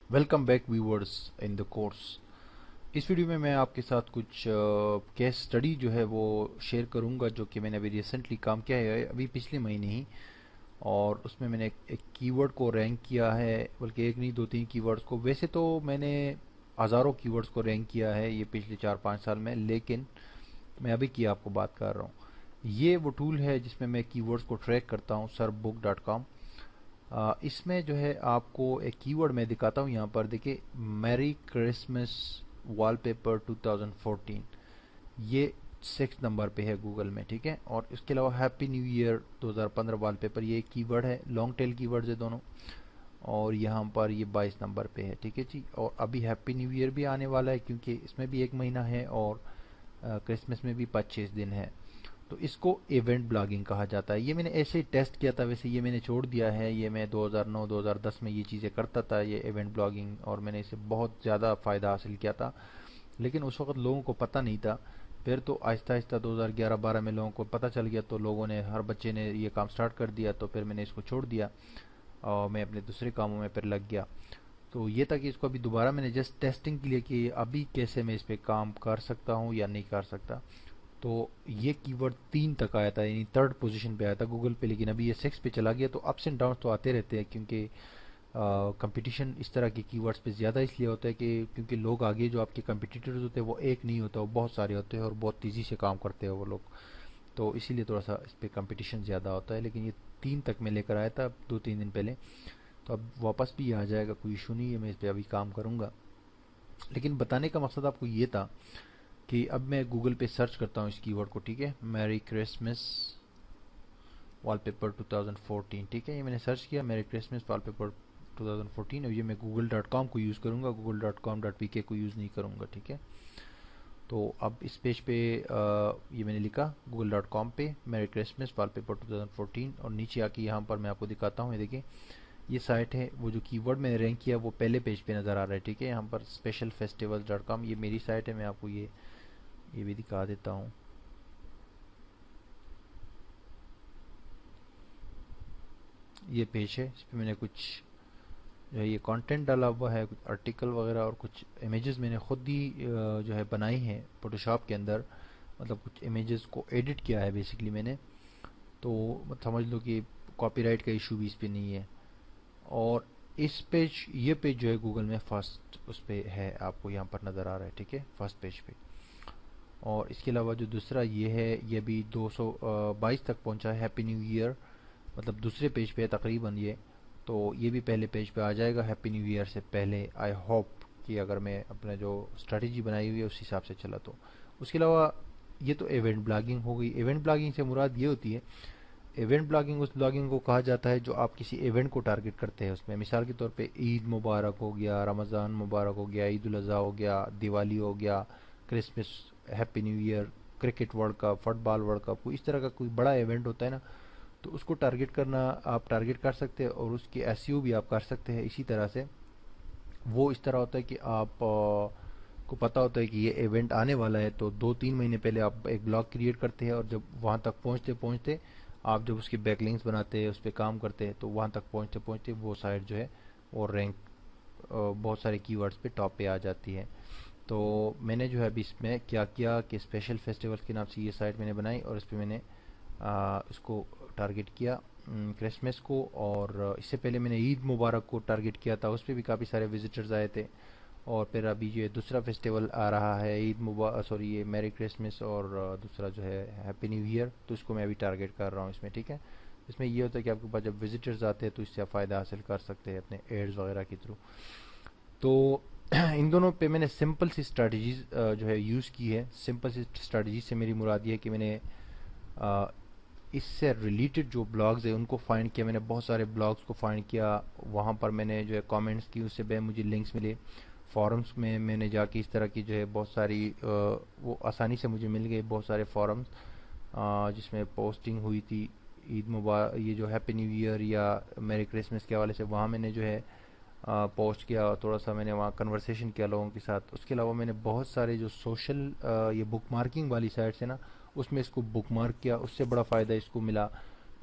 Welcome back viewers in the course. इस video में मैं आपके साथ कुछ केस स्टडी जो है वो शेयर करूंगा जो कि मैंने अभी रिसेंटली काम किया है, अभी पिछले महीने ही। और उसमें मैंने एक कीवर्ड को रैंक किया है, बल्कि एक नहीं दो तीन कीवर्ड्स को। वैसे तो मैंने हज़ारों कीवर्ड्स को रैंक किया है ये पिछले 4-5 साल में, लेकिन मैं अभी की आपको बात कर रहा हूँ। ये वो टूल है जिसमें मैं कीवर्ड्स को ट्रैक करता हूँ, serbook.com। इसमें जो है आपको एक कीवर्ड मैं दिखाता हूँ। यहाँ पर देखिए, मैरी क्रिसमस वॉलपेपर 2014, ये 6 नंबर पे है गूगल में, ठीक है। और इसके अलावा हैप्पी न्यू ईयर 2015 वॉलपेपर, ये एक कीवर्ड है, लॉन्ग टेल कीवर्ड्स है दोनों। और यहाँ पर ये 22 नंबर पे है, ठीक है जी। और अभी हैप्पी न्यू ईयर भी आने वाला है, क्योंकि इसमें भी एक महीना है और क्रिसमस में भी 25 दिन है। तो इसको इवेंट ब्लॉगिंग कहा जाता है। ये मैंने ऐसे ही टेस्ट किया था, वैसे ये मैंने छोड़ दिया है। ये मैं 2009-2010 में ये चीज़ें करता था, ये इवेंट ब्लॉगिंग, और मैंने इससे बहुत ज़्यादा फ़ायदा हासिल किया था। लेकिन उस वक्त लोगों को पता नहीं था। फिर तो आहिस्ता आहिस्ता 2011-12 में लोगों को पता चल गया, तो लोगों ने, हर बच्चे ने ये काम स्टार्ट कर दिया। तो फिर मैंने इसको छोड़ दिया और मैं अपने दूसरे कामों में फिर लग गया। तो ये था कि इसको अभी दोबारा मैंने जस्ट टेस्टिंग के लिए कि अभी कैसे मैं इस पर काम कर सकता हूँ या नहीं कर सकता। तो ये कीवर्ड 3 तक आया था, यानी थर्ड पोजीशन पे आया था गूगल पे, लेकिन अभी ये 6 पे चला गया। तो अप्स एंड डाउन तो आते रहते हैं, क्योंकि कंपटीशन इस तरह के कीवर्ड्स पे ज़्यादा इसलिए होता है कि क्योंकि लोग आगे जो आपके कंपटीटर्स होते हैं वो एक नहीं होता, वो बहुत सारे होते हैं और बहुत तेज़ी से काम करते हैं वो लोग। तो इसीलिए थोड़ा सा इस पर कंपटीशन ज़्यादा होता है। लेकिन ये 3 तक मैं लेकर आया था 2-3 दिन पहले। तो अब वापस भी आ जाएगा, कोई इशू नहीं है, मैं इस पर अभी काम करूँगा। लेकिन बताने का मकसद आपको ये था कि अब मैं गूगल पे सर्च करता हूँ इस कीवर्ड को, ठीक है, मैरी क्रिसमस वॉलपेपर 2014, ठीक है। ये मैंने सर्च किया, मैरी क्रिसमस वॉलपेपर 2014, और ये मैं google.com को यूज़ करूँगा, google.com.pk को यूज़ नहीं करूँगा, ठीक है। तो अब इस पेज पे ये मैंने लिखा google.com पे मैरी क्रिसमस वॉलपेपर 2014, और नीचे आके यहाँ पर मैं आपको दिखाता हूँ। ये देखिए, ये साइट है, वो जो कीवर्ड मैंने रैंक किया वो पहले पेज पे नज़र आ रहा है, ठीक है। यहाँ पर specialfestivals.com, ये मेरी साइट है। मैं आपको ये भी दिखा देता हूँ। ये पेज है, इस पर मैंने कुछ जो है ये कंटेंट डाला हुआ है, कुछ आर्टिकल वगैरह, और कुछ इमेजेस मैंने खुद ही जो है बनाई हैं फोटोशॉप के अंदर। मतलब कुछ इमेजेस को एडिट किया है बेसिकली मैंने। तो समझ लो कि कॉपीराइट का इशू भी इस पे नहीं है। और इस पेज, ये पेज जो है गूगल में फर्स्ट उस पे है, आपको यहाँ पर नज़र आ रहा है, ठीक है, फर्स्ट पेज पे। और इसके अलावा जो दूसरा ये है, ये भी 222 तक पहुँचा है, हैप्पी न्यू ईयर, मतलब दूसरे पेज पे है तकरीबन ये। तो ये भी पहले पेज पे आ जाएगा हैप्पी न्यू ईयर से पहले, आई होप कि अगर मैं अपना जो स्ट्रेटजी बनाई हुई है उस हिसाब से चला तो। उसके अलावा ये तो इवेंट ब्लॉगिंग हो गई। इवेंट ब्लॉगिंग से मुराद ये होती है, इवेंट ब्लॉगिंग उस ब्लॉगिंग को कहा जाता है जो आप किसी इवेंट को टारगेट करते हैं। उसमें मिसाल के तौर पे ईद मुबारक हो गया, रमज़ान मुबारक हो गया, ईद उल अज़हा हो गया, दिवाली हो गया, Christmas, happy new year, cricket world cup, football world cup, कोई इस तरह का कोई बड़ा इवेंट होता है ना, तो उसको टारगेट करना, आप टारगेट कर सकते हैं और उसकी एसईओ भी आप कर सकते हैं इसी तरह से। वो इस तरह होता है कि आप को पता होता है कि ये इवेंट आने वाला है, तो 2-3 महीने पहले आप एक ब्लॉग क्रिएट करते हैं, और जब वहाँ तक पहुँचते पहुँचते आप जब उसकी बैकलिंक्स बनाते हैं, उस पर काम करते हैं, तो वहाँ तक पहुँचते पहुँचते वो साइट जो है वो रैंक बहुत सारे कीवर्ड्स पे टॉप पे आ जाती है। तो मैंने जो है अभी इसमें क्या किया कि स्पेशल फेस्टिवल्स के नाम से ये साइट मैंने बनाई, और इस पर मैंने उसको टारगेट किया क्रिसमस को। और इससे पहले मैंने ईद मुबारक को टारगेट किया था, उस पर भी काफ़ी सारे विजिटर्स आए थे। और फिर अभी ये दूसरा फेस्टिवल आ रहा है, ईद मुबारक, सॉरी, ये मैरी क्रिसमस, और दूसरा जो है हैप्पी न्यू ईयर, तो इसको मैं अभी टारगेट कर रहा हूँ इसमें, ठीक है। इसमें ये होता है कि आपके पास जब विजिटर्स आते हैं तो इससे आप फ़ायदा हासिल कर सकते हैं अपने एड्स वगैरह के थ्रू। तो इन दोनों पे मैंने सिंपल सी स्ट्रैटेजीज जो है यूज़ की है। सिंपल सी स्ट्रैटेजी से मेरी मुराद ये है कि मैंने अ, इससे रिलेटेड जो ब्लॉग्स है उनको फाइंड किया। मैंने बहुत सारे ब्लॉग्स को फाइंड किया, वहाँ पर मैंने जो है कमेंट्स की, उससे बे मुझे लिंक्स मिले। फॉरम्स में मैंने जाके इस तरह की जो है बहुत सारी वो आसानी से मुझे मिल गए, बहुत सारे फॉरम्स जिसमें पोस्टिंग हुई थी ईद मुबारक, ये जो हैप्पी न्यू ईयर या मेरी क्रिसमस के हवाले से। वहाँ मैंने जो है पोस्ट किया, और थोड़ा सा मैंने वहाँ कन्वर्सेशन किया लोगों के साथ। उसके अलावा मैंने बहुत सारे जो सोशल ये बुक मार्किंग वाली साइट्स है ना, उसमें इसको बुक मार्क किया, उससे बड़ा फ़ायदा इसको मिला।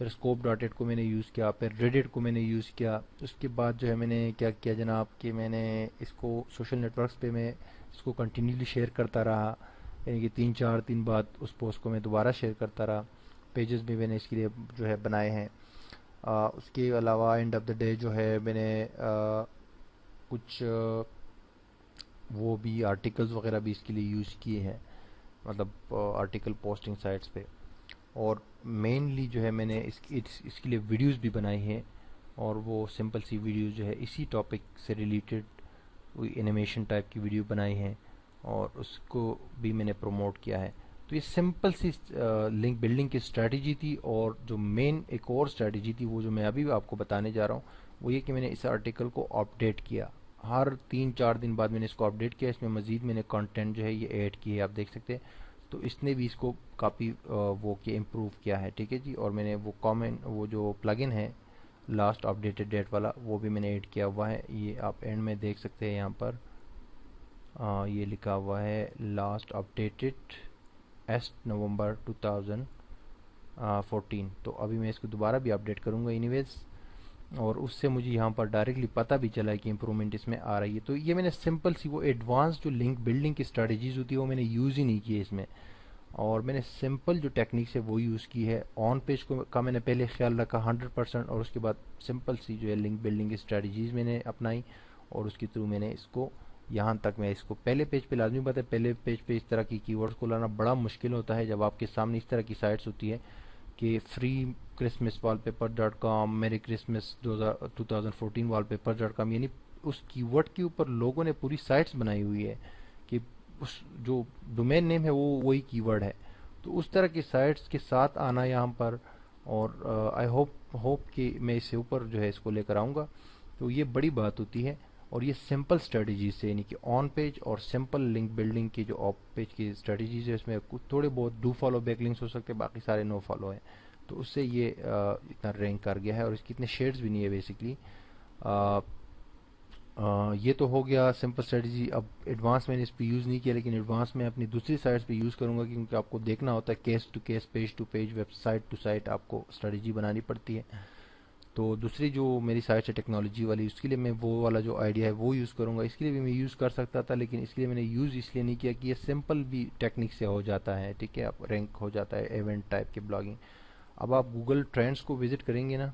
پھر اسکوپ ڈاٹ ایٹ کو میں نے یوز کیا، پھر ریڈٹ کو میں نے یوز کیا. اس کے بعد جو ہے میں نے کیا کیا جناب کہ میں نے اس کو سوشل نیٹ ورکس پہ میں اس کو کنٹینیولی شیئر کرتا رہا، یعنی کہ 3-4 دن بعد اس پوسٹ کو میں دوبارہ شیئر کرتا رہا. پیجز بھی میں نے اس کے لیے جو ہے بنائے ہیں. اس کے علاوہ اینڈ آف دا ڈے جو ہے میں نے کچھ وہ بھی آرٹیکلز وغیرہ بھی اس کے لیے یوز کیے ہیں، مطلب آرٹیکل پوسٹنگ سائٹس پہ. اور مینلی جو ہے میں نے اس کے لیے ویڈیوز بھی بنائی ہیں، اور وہ سمپل سی ویڈیوز جو ہے اسی ٹاپک سے ریلیٹڈ کوئی اینیمیشن ٹائپ کی ویڈیو بنائی ہیں اور اس کو بھی میں نے پروموٹ کیا ہے. تو یہ سمپل سی لنک بلڈنگ کی اسٹریٹجی تھی. اور جو مین ایک اور اسٹریٹجی تھی وہ جو میں ابھی آپ کو بتانے جا رہا ہوں وہ یہ کہ میں نے اس آرٹیکل کو اپڈیٹ کیا. ہر 3-4 دن بعد میں نے اس کو اپڈیٹ کیا. اس میں مزید میں نے کنٹینٹ جو ہے یہ ایڈ کی ہے، آپ دیکھ سکتے ہیں. تو اس نے بھی اس کو کافی وہ کہ امپروو کیا ہے. ٹھیک ہے جی. اور میں نے وہ کامنٹ وہ جو پلگن ہے لاسٹ اپڈیٹڈ ڈیٹ والا وہ بھی میں نے ایڈ کیا ہوا ہے. یہ آپ اینڈ میں دیکھ سکتے ہیں، یہاں پر یہ لکھا ہوا ہے لاسٹ اپڈیٹڈ نومبر 2014. تو ابھی میں اس کو دوبارہ بھی اپڈیٹ کروں گا اینی ویز، اور اس سے مجھے یہاں پر ڈائریکٹلی پتہ بھی چلا ہے کہ امپرومنٹ اس میں آ رہی ہے. تو یہ میں نے سمپل سی وہ ایڈوانس جو لنک بلڈنگ کی اسٹریٹجیز ہوتی ہے وہ میں نے یوز ہی نہیں کی ہے اس میں، اور میں نے سمپل جو ٹیکنیکس ہے وہ یوز کی ہے. آن پیج کا میں نے پہلے خیال رکھا 100%، اور اس کے بعد سمپل سی جو ہے لنک بلڈنگ کی اسٹریٹجیز میں نے اپنائی، اور اس کے تھرو میں نے اس کو یہاں تک میں اس کو پہلے پیج پہ لازمی بات ہے. پہلے پیج پہ اس طرح کی کی ورڈز کو لانا بڑا مشکل ہوتا ہے جب آپ کے سامنے اس طرح کی سائٹس ہوتی ہے کہ free Christmas wallpaper dot com, merry Christmas 2014 wall paper dot کام، یعنی اس کی ورڈ کے اوپر لوگوں نے پوری سائٹس بنائی ہوئی ہے کہ اس جو ڈومین نیم ہے وہ وہی کی ورڈ ہے. تو اس طرح کی سائٹس کے ساتھ آنا یہاں پر، اور آئی ہوپ کہ میں اس سے اوپر جو ہے اس کو لے کر آؤں گا. تو یہ بڑی بات ہوتی ہے. اور یہ سمپل اسٹریٹجیز سے، یعنی کہ آن پیج اور سمپل لنک بلڈنگ کی جو آف پیج کی اسٹریٹجیز ہے اس میں کچھ تھوڑے بہت ڈو فالو بیک لنکس ہو سکتے ہیں، باقی سارے نو فالو ہیں. تو اس سے یہ اتنا رینک کر گیا ہے، اور اس کی اتنے شیڈز بھی نہیں ہے بیسکلی. یہ تو ہو گیا سمپل اسٹریٹجی. اب ایڈوانس میں نے اس پہ یوز نہیں کیا، لیکن ایڈوانس میں اپنی دوسری سائٹس پہ یوز کروں گا، کیونکہ آپ کو دیکھنا ہوتا ہے case to case, page to page, website to site آپ کو اسٹریٹجی بنانی پڑتی ہے. تو دوسری جو میری سائٹ ہے ٹیکنالوجی والی، اس کے لیے میں وہ والا جو آئیڈیا ہے وہ یوز کروں گا. اس کے لیے بھی میں یوز کر سکتا تھا، لیکن اس کے لیے میں نے یوز اس لیے نہیں کیا کہ یہ سمپل بھی ٹیکنیک سے ہو جاتا ہے. ٹھیک ہے، آپ رینک ہو جاتا ہے ایونٹ ٹائپ کے بلاگنگ. اب آپ گوگل ٹرینڈز کو وزٹ کریں گے نا،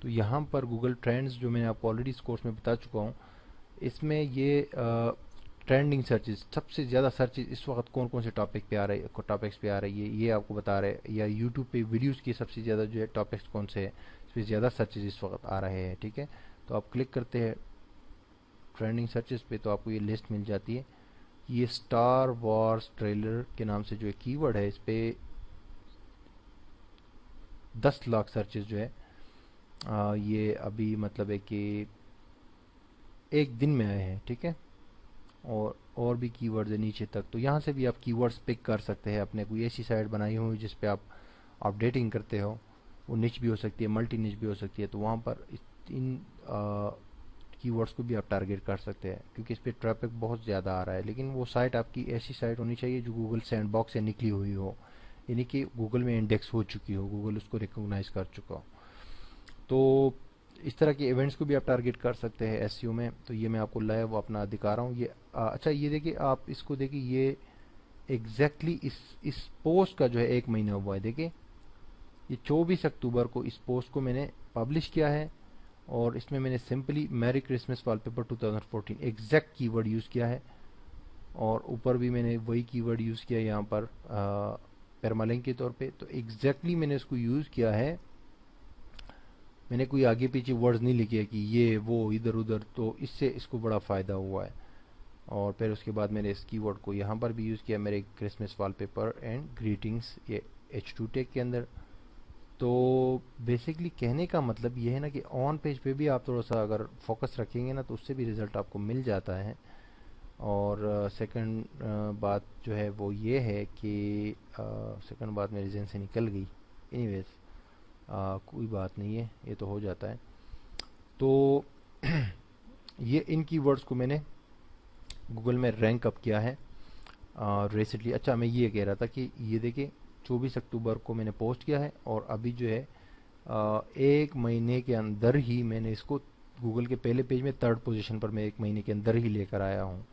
تو یہاں پر گوگل ٹرینڈز جو میں نے آپ کو آلریڈی اس کورس میں بتا چکا ہوں، اس میں یہ ٹرینڈنگ سرچز، سب سے زیادہ سرچز اس وقت کون کون سے ٹاپکس پہ آ رہی ہے یہ آپ کو بتا رہے ہیں، یا یوٹیوب پہ ویڈیوز کی سب سے زیادہ جو ہے ٹاپکس کون سے ہیں، اس پہ زیادہ سرچز اس وقت آ رہے ہیں. ٹھیک ہے، تو آپ کلک کرتے ہیں ٹرینڈنگ سرچز پہ تو آپ کو یہ لسٹ مل جاتی ہے. یہ اسٹار وارز ٹریلر کے نام سے جو کی ورڈ ہے، اس پہ 10 لاکھ سرچز جو ہے یہ ابھی مطلب ہے کہ ایک دن میں آئے ہیں. ٹھیک ہے، اور بھی کی ورڈز ہے نیچے تک. تو یہاں سے بھی آپ کی ورڈز پک کر سکتے ہیں. اپنے کوئی ایسی سائٹ بنائی ہوئی جس پہ آپ اپڈیٹنگ کرتے ہو، وہ نچ بھی ہو سکتی ہے، ملٹی نچ بھی ہو سکتی ہے، تو وہاں پر ان کی ورڈز کو بھی آپ ٹارگیٹ کر سکتے ہیں، کیونکہ اس پہ ٹریفک بہت زیادہ آ رہا ہے. لیکن وہ سائٹ آپ کی ایسی سائٹ ہونی چاہیے جو گوگل سینڈ باکس سے نکلی ہوئی ہو، یعنی کہ گوگل میں انڈیکس ہو چکی ہو، گوگل اس کو ریکگنائز کر چکا ہو. تو اس طرح کے ایونٹس کو بھی آپ ٹارگیٹ کر سکتے ہیں ایس یو میں. تو یہ میں آپ کو لائیو اپنا دکھا رہا ہوں. یہ اچھا یہ دیکھیں، آپ اس کو دیکھیں، یہ ایگزیکٹلی اس پوسٹ کا جو ہے 1 مہینہ ہوا ہے. دیکھیں یہ 24 اکتوبر کو اس پوسٹ کو میں نے پبلش کیا ہے، اور اس میں نے سمپلی میری کرسمس وال پیپر 2014 ایگزیکٹ کی ورڈ یوز کیا ہے، اور اوپر بھی میں نے وہی کی ورڈ یوز کیا یہاں پر پرمالنک کے طور پہ. تو ایگزیکٹلی میں نے اس کو یوز کیا ہے، میں نے کوئی آگے پیچھے ورڈز نہیں لکھے کہ یہ وہ ادھر ادھر. تو اس سے اس کو بڑا فائدہ ہوا ہے. اور پھر اس کے بعد میں نے اس کی ورڈ کو یہاں پر بھی یوز کیا، میرے Christmas wall paper and greetings, یہ H2 ٹیگ کے اندر. تو بیسکلی کہنے کا مطلب یہ ہے نا کہ آن پیج پہ بھی آپ تھوڑا سا اگر فوکس رکھیں گے نا تو اس سے بھی رزلٹ آپ کو مل جاتا ہے. اور سیکنڈ بات جو ہے وہ یہ ہے کہ سیکنڈ بات میرے ذہن سے نکل گئی. اینی ویز کوئی بات نہیں ہے، یہ تو ہو جاتا ہے. تو یہ ان کی ورڈز کو میں نے گوگل میں رینک اپ کیا ہے ریسنٹلی. اچھا میں یہ کہہ رہا تھا کہ یہ دیکھیں 24 अक्टूबर को मैंने पोस्ट किया है, और अभी जो है 1 महीने के अंदर ही मैंने इसको गूगल के पहले पेज में 3rd पोजीशन पर मैं 1 महीने के अंदर ही लेकर आया हूँ।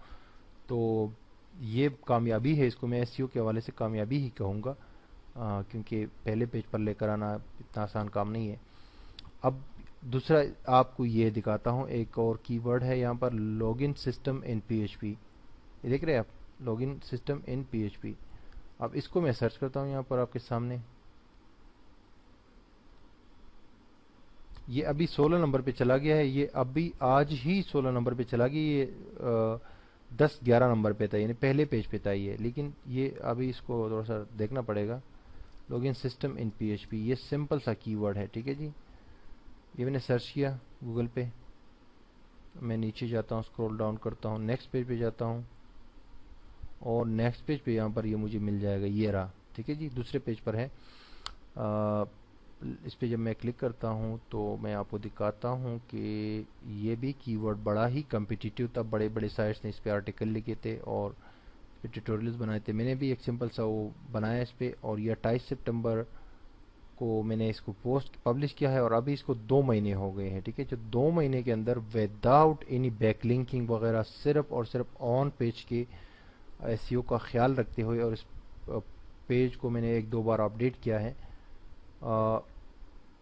तो ये कामयाबी है, इसको मैं एसईओ के हवाले से कामयाबी ही कहूँगा, क्योंकि पहले पेज पर लेकर आना इतना आसान काम नहीं है। अब दूसरा आपको ये दिखाता हूँ, एक और कीवर्ड है यहाँ पर, लॉगिन सिस्टम इन पीएचपी। ये देख रहे हैं आप, लॉगिन सिस्टम इन पीएचपी। अब इसको मैं सर्च करता हूँ यहाँ पर आपके सामने। ये अभी 16 नंबर पे चला गया है, ये अभी आज ही 16 नंबर पे चला गया। ये 10-11 नंबर पे था, यानी पहले पेज पे था ये, लेकिन ये अभी इसको थोड़ा सा देखना पड़ेगा। लॉगिन सिस्टम इन पीएचपी, ये सिंपल सा कीवर्ड है, ठीक है जी। ये मैंने सर्च किया गूगल पे, मैं नीचे जाता हूँ, स्क्रॉल डाउन करता हूँ, नेक्स्ट पेज पे जाता हूँ, और नेक्स्ट पेज पे यहाँ पर ये मुझे मिल जाएगा, ये रहा, ठीक है जी, दूसरे पेज पर है। इस पे जब मैं क्लिक करता हूँ तो मैं आपको दिखाता हूँ कि ये भी कीवर्ड बड़ा ही कम्पिटिटिव था। बड़े बड़े साइट्स ने इस पे आर्टिकल लिखे थे और ट्यूटोरियल्स बनाए थे। मैंने भी एक सिंपल सा वो बनाया इस पे, और ये 28 सितंबर को मैंने इसको पोस्ट पब्लिश किया है, और अभी इसको 2 महीने हो गए हैं, ठीक है। जो 2 महीने के अंदर विदाउट एनी बैकलिंकिंग वगैरह, सिर्फ और सिर्फ ऑन पेज के एसईओ का ख्याल रखते हुए, और इस पेज को मैंने 1-2 बार अपडेट किया है,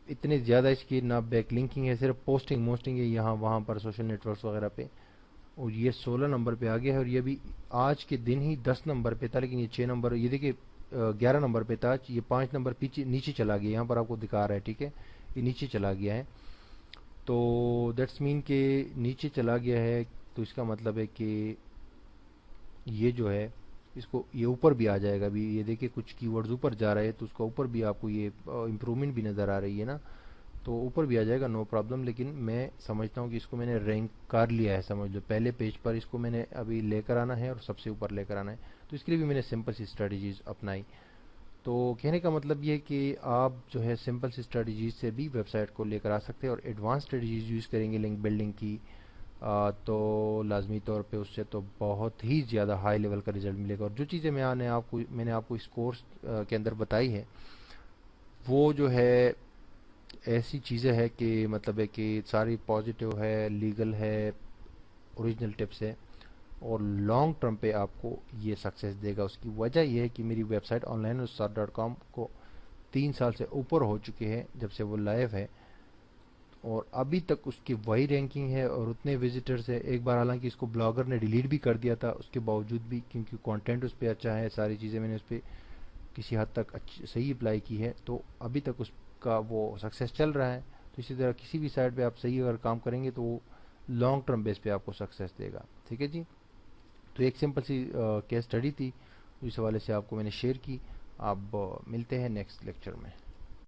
इतने ज़्यादा इसकी ना बैकलिंकिंग है, सिर्फ पोस्टिंग मोस्टिंग है यहाँ वहाँ पर सोशल नेटवर्क्स वगैरह पे, और ये 16 नंबर पे आ गया है। और ये भी आज के दिन ही 10 नंबर पे था, लेकिन ये 6 नंबर, ये देखिए 11 नंबर पे था, ये 5 नंबर पीछे नीचे चला गया, यहाँ पर आपको दिखा रहा है, ठीक है, ये नीचे चला गया है। तो दैट्स मीन के नीचे चला गया है, तो इसका मतलब है कि ये जो है इसको ये ऊपर भी आ जाएगा। अभी ये देखिए कुछ कीवर्ड्स ऊपर जा रहे हैं, तो उसका ऊपर भी आपको ये इम्प्रूवमेंट भी नज़र आ रही है ना, तो ऊपर भी आ जाएगा, नो प्रॉब्लम। लेकिन मैं समझता हूँ कि इसको मैंने रैंक कर लिया है, समझ लो, पहले पेज पर इसको मैंने अभी लेकर आना है और सबसे ऊपर लेकर आना है। तो इसके लिए भी मैंने सिंपल सी स्ट्रेटजीज अपनाई। तो कहने का मतलब ये है कि आप जो है सिंपल सी स्ट्रेटजीज से भी वेबसाइट को लेकर आ सकते हैं, और एडवांस स्ट्रेटजीज यूज़ करेंगे लिंक बिल्डिंग की, तो लाजमी तौर पे उससे तो बहुत ही ज़्यादा हाई लेवल का रिजल्ट मिलेगा। और जो चीज़ें मैंने आपको इस कोर्स के अंदर बताई है, वो जो है ऐसी चीज़ें हैं कि मतलब है कि सारी पॉजिटिव है, लीगल है, ओरिजिनल टिप्स है, और लॉन्ग टर्म पे आपको ये सक्सेस देगा। उसकी वजह यह है कि मेरी वेबसाइट onlineustaad.com को 3 साल से ऊपर हो चुके हैं जब से वो लाइव है, और अभी तक उसकी वही रैंकिंग है और उतने विजिटर्स है। एक बार हालांकि इसको ब्लॉगर ने डिलीट भी कर दिया था, उसके बावजूद भी, क्योंकि कंटेंट उस पर अच्छा है, सारी चीज़ें मैंने उस पर किसी हद तक सही अप्लाई की है, तो अभी तक उसका वो सक्सेस चल रहा है। तो इसी तरह किसी भी साइट पे आप सही अगर काम करेंगे तो वो लॉन्ग टर्म बेस पे आपको सक्सेस देगा, ठीक है जी। तो एक सिंपल सी केस स्टडी थी, इस हवाले से आपको मैंने शेयर की। आप मिलते हैं नेक्स्ट लेक्चर में।